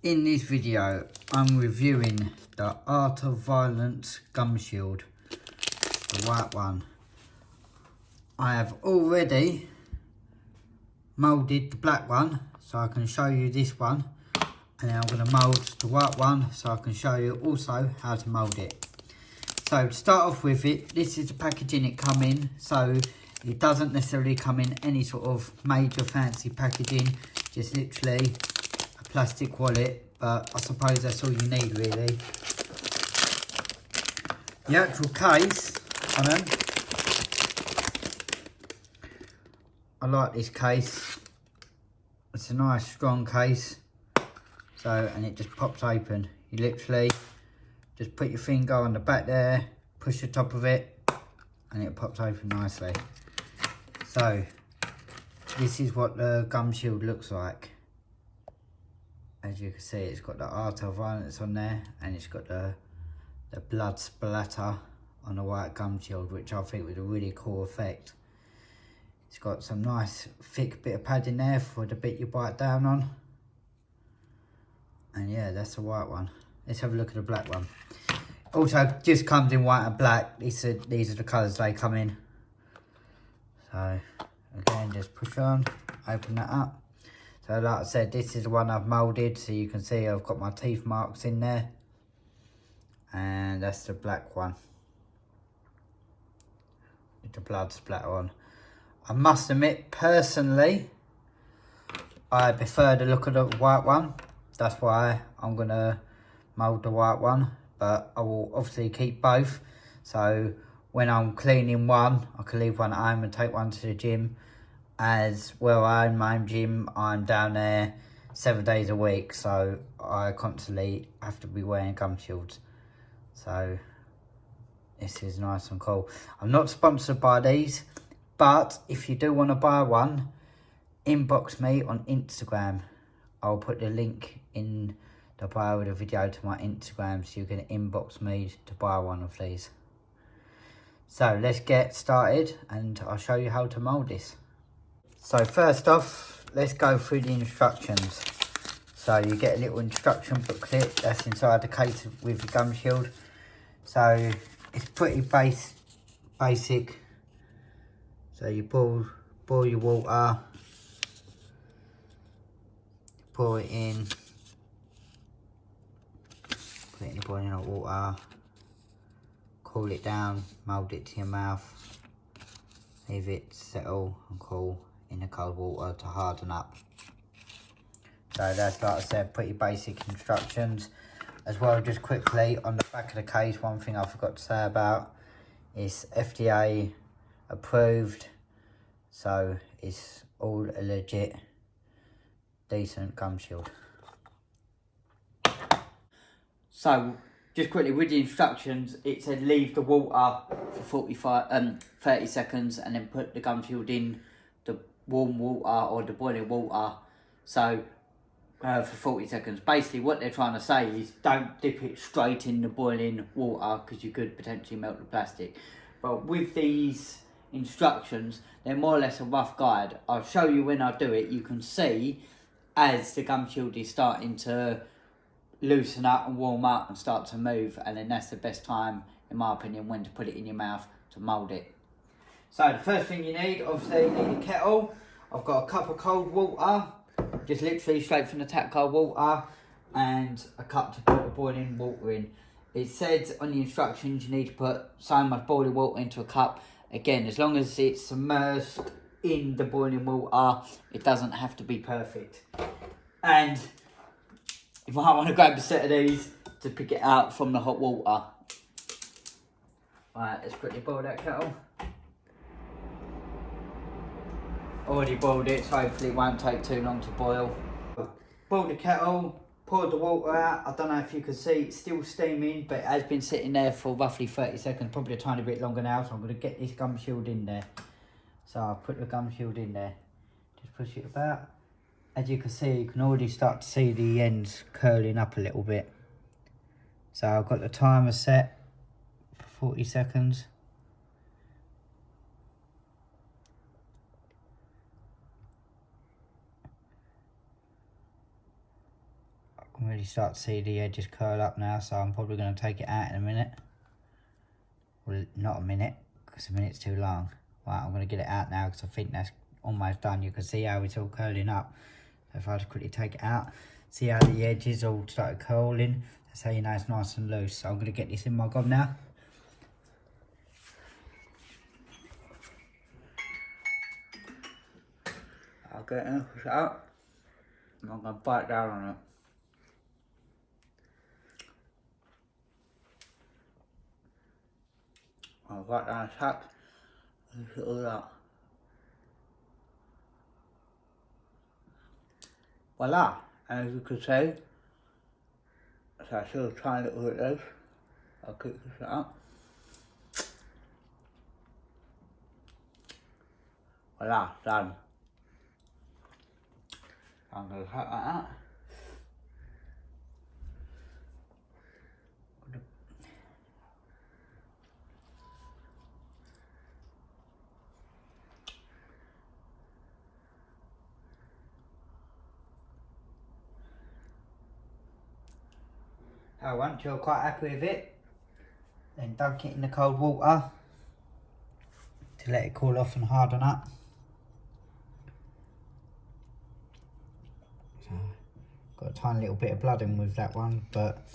In this video, I'm reviewing the Art of Violence gum shield, the white one. I have already moulded the black one, so I can show you this one. And then I'm going to mould the white one, so I can show you also how to mould it. So to start off with it, this is the packaging it come in. So it doesn't necessarily come in any sort of major fancy packaging, just literally a plastic wallet, but I suppose that's all you need really. The actual case on them, I like this case. It's a nice strong case. So, and it just pops open. You literally just put your finger on the back there, push the top of it, and it pops open nicely. So, this is what the gum shield looks like. As you can see, it's got the Art of Violence on there, and it's got the blood splatter on the white gum shield, which I think was a really cool effect. It's got some nice thick bit of padding there for the bit you bite down on. And yeah, that's the white one. Let's have a look at the black one. Also, just comes in white and black. These are the colours they come in. So, again, just push on, open that up. So, like I said, this is the one I've moulded. So you can see I've got my teeth marks in there. And that's the black one, with the blood splatter on. I must admit, personally, I prefer the look of the white one. That's why I'm going to mould the white one. But I will obviously keep both. So when I'm cleaning one, I can leave one at home and take one to the gym. As well, I own my own gym. I'm down there 7 days a week. So I constantly have to be wearing gum shields. So this is nice and cool. I'm not sponsored by these. But if you do want to buy one, inbox me on Instagram. I'll put the link in the bio of the video to my Instagram, so you can inbox me to buy one of these. So let's get started and I'll show you how to mould this. So first off, let's go through the instructions. So you get a little instruction booklet that's inside the case with the gum shield. So it's pretty basic. So you boil your water, pour it in, put it in the boiling hot water, cool it down, mould it to your mouth, leave it settle and cool in the cold water to harden up. So that's, like I said, pretty basic instructions. As well, just quickly, on the back of the case, one thing I forgot to say about is FDA approved, so it's all a legit, decent gum shield. So, just quickly, with the instructions, it said leave the water for 30 seconds and then put the gum shield in the warm water or the boiling water. So, for 40 seconds. Basically, what they're trying to say is don't dip it straight in the boiling water because you could potentially melt the plastic. But with these instructions, they're more or less a rough guide. I'll show you when I do it. You can see as the gum shield is starting to loosen up and warm up and start to move, and then that's the best time, in my opinion, when to put it in your mouth to mould it. So the first thing you need, obviously, you need a kettle. I've got a cup of cold water, just literally straight from the tap, cold water, and a cup to put the boiling water in. It said on the instructions you need to put so much boiling water into a cup. Again, as long as it's immersed in the boiling water, it doesn't have to be perfect. And you might want to grab a set of these to pick it out from the hot water. Right, let's quickly boil that kettle. Already boiled it, so hopefully it won't take too long to boil. Boiled the kettle, poured the water out. I don't know if you can see, it's still steaming, but it has been sitting there for roughly 30 seconds, probably a tiny bit longer now, so I'm going to get this gum shield in there. So I've put the gum shield in there. Just push it about. As you can see, you can already start to see the ends curling up a little bit. So I've got the timer set for 40 seconds. can really start to see the edges curl up now, so I'm probably going to take it out in a minute. Well, not a minute, because a minute's too long. Right, I'm going to get it out now because I think that's almost done. You can see how it's all curling up. So if I just quickly take it out, see how the edges all started curling. That's how you know it's nice and loose. So I'm going to get this in my gob now. I'll get it, push it out, and I'm going to bite down on it. I'll bite down a tap, and push it all out. Voila! And as you can see, so I still trying little bit loose. I'll keep this up. Voila, done. I'm going to cut that out. So once you're quite happy with it, then dunk it in the cold water to let it cool off and harden up. So, got a tiny little bit of blood in with that one, but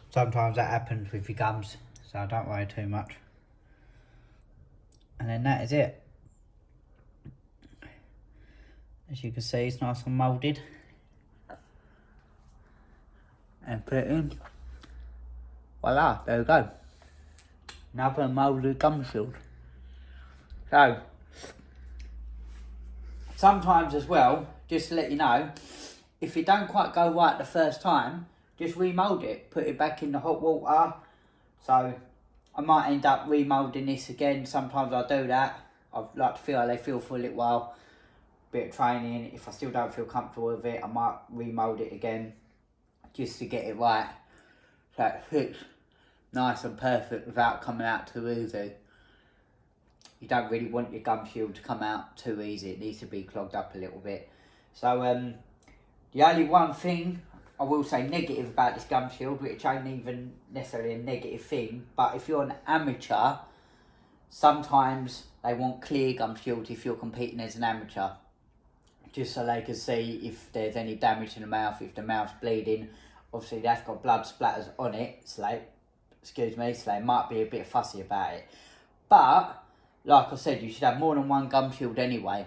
sometimes that happens with your gums, so don't worry too much. And then that is it. As you can see, it's nice and moulded. And put it in. Voila, there we go. Another moulded gum shield. So, sometimes as well, just to let you know, if it don't quite go right the first time, just remould it, put it back in the hot water. So, I might end up remoulding this again. Sometimes I do that. I like to feel how they feel for a little while. Bit of training. If I still don't feel comfortable with it, I might remould it again, just to get it right, so it fits nice and perfect without coming out too easy. You don't really want your gum shield to come out too easy. It needs to be clogged up a little bit. So the only one thing I will say negative about this gum shield, which ain't even necessarily a negative thing, but if you're an amateur, sometimes they want clear gum shields if you're competing as an amateur, just so they can see if there's any damage in the mouth, if the mouth's bleeding. Obviously that's got blood splatters on it, so they might be a bit fussy about it. But, like I said, you should have more than one gum shield anyway.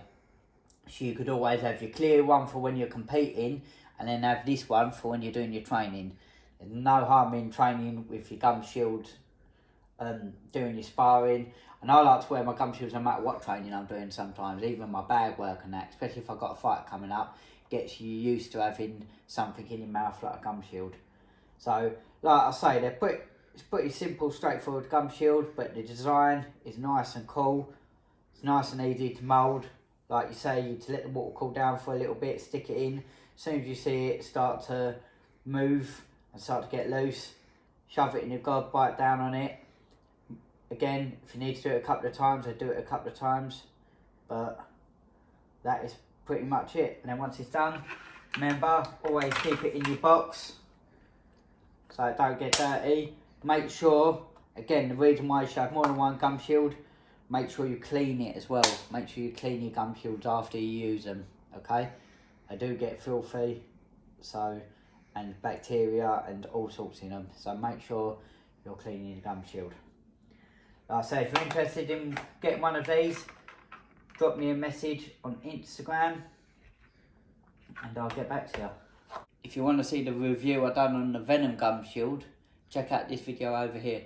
So you could always have your clear one for when you're competing, and then have this one for when you're doing your training. There's no harm in training with your gum shield, doing your sparring. And I like to wear my gum shields no matter what training I'm doing sometimes, even my bag work and that, especially if I've got a fight coming up, gets you used to having something in your mouth like a gum shield. So, like I say, it's pretty simple, straightforward gum shield, but the design is nice and cool. It's nice and easy to mould. Like you say, you let the water cool down for a little bit, stick it in. As soon as you see it start to move and start to get loose, shove it in your gob, bite down on it. Again, if you need to do it a couple of times, I do it a couple of times. But that is pretty much it. And then once it's done, remember, always keep it in your box so it don't get dirty. Make sure, again, the reason why you should have more than one gum shield, make sure you clean it as well. Make sure you clean your gum shields after you use them, okay? They do get filthy, so, and bacteria and all sorts in them. So make sure you're cleaning your gum shield. Like I say, if you're interested in getting one of these, drop me a message on Instagram and I'll get back to you. If you want to see the review I done on the Venom gum shield, check out this video over here.